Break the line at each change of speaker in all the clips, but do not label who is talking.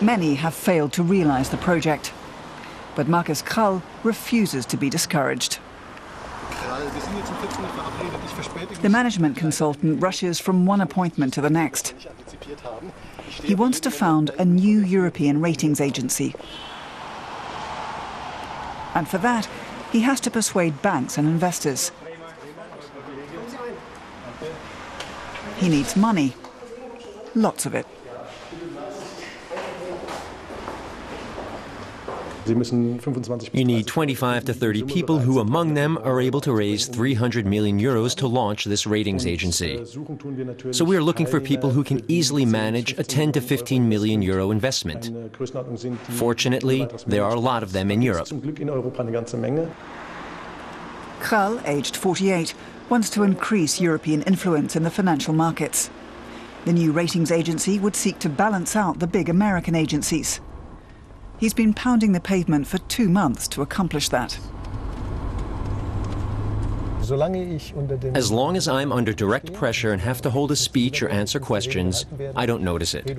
Many have failed to realize the project, but Markus Krall refuses to be discouraged. The management consultant rushes from one appointment to the next. He wants to found a new European ratings agency. And for that, he has to persuade banks and investors. He needs money, lots of it.
You need 25 to 30 people who, among them, are able to raise 300 million euros to launch this ratings agency. So we are looking for people who can easily manage a 10 to 15 million euro investment. Fortunately, there are a lot of them in Europe.
Krall, aged 48, wants to increase European influence in the financial markets. The new ratings agency would seek to balance out the big American agencies. He's been pounding the pavement for 2 months to accomplish that.
As long as I'm under direct pressure and have to hold a speech or answer questions, I don't notice it.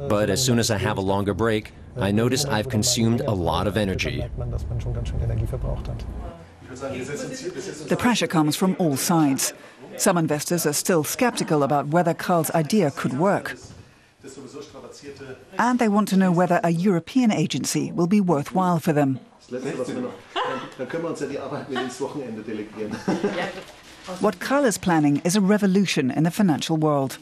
But as soon as I have a longer break, I notice I've consumed a lot of energy.
The pressure comes from all sides. Some investors are still skeptical about whether Krall's idea could work. And they want to know whether a European agency will be worthwhile for them. What Krall is planning is a revolution in the financial world.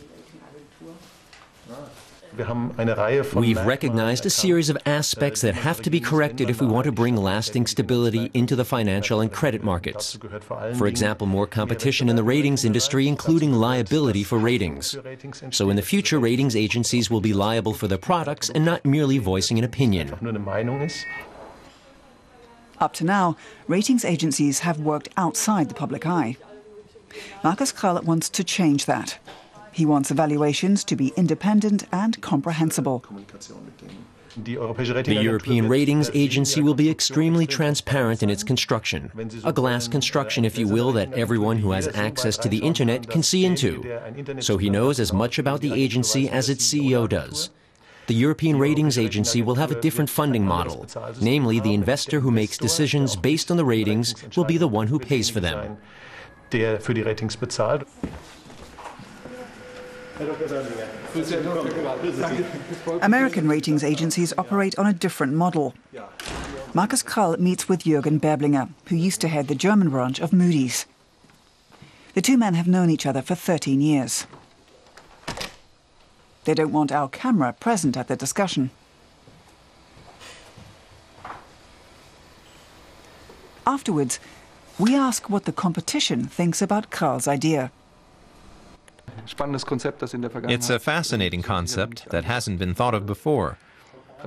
We've recognized a series of aspects that have to be corrected if we want to bring lasting stability into the financial and credit markets. For example, more competition in the ratings industry, including liability for ratings. So in the future, ratings agencies will be liable for their products and not merely voicing an opinion.
Up to now, ratings agencies have worked outside the public eye. Markus Krall wants to change that. He wants evaluations to be independent and comprehensible.
The European Ratings Agency will be extremely transparent in its construction. A glass construction, if you will, that everyone who has access to the internet can see into. So he knows as much about the agency as its CEO does. The European Ratings Agency will have a different funding model. Namely, the investor who makes decisions based on the ratings will be the one who pays for them.
American ratings agencies operate on a different model. Markus Krall meets with Jürgen Berblinger, who used to head the German branch of Moody's. The two men have known each other for 13 years. They don't want our camera present at the discussion. Afterwards, we ask what the competition thinks about Krall's idea.
It's a fascinating concept that hasn't been thought of before.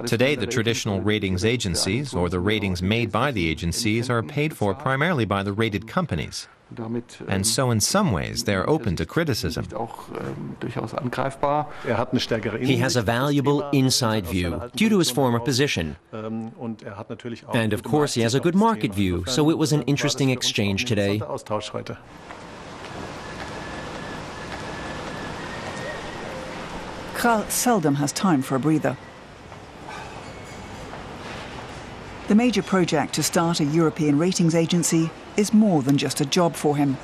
Today, the traditional ratings agencies, or the ratings made by the agencies, are paid for primarily by the rated companies. And so in some ways, they're open to criticism.
He has a valuable inside view due to his former position. And of course, he has a good market view, so it was an interesting exchange today.
Krall seldom has time for a breather. The major project to start a European ratings agency is more than just a job for him.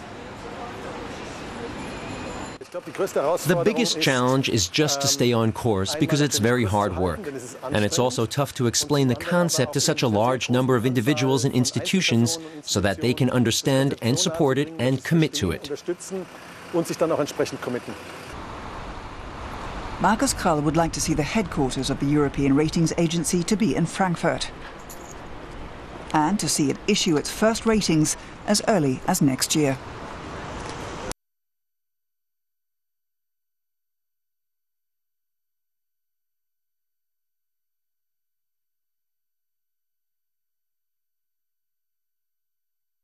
The biggest challenge is just to stay on course because it's very hard work. And it's also tough to explain the concept to such a large number of individuals and institutions so that they can understand and support it and commit to it.
Markus Krall would like to see the headquarters of the European Ratings Agency to be in Frankfurt, and to see it issue its first ratings as early as next year.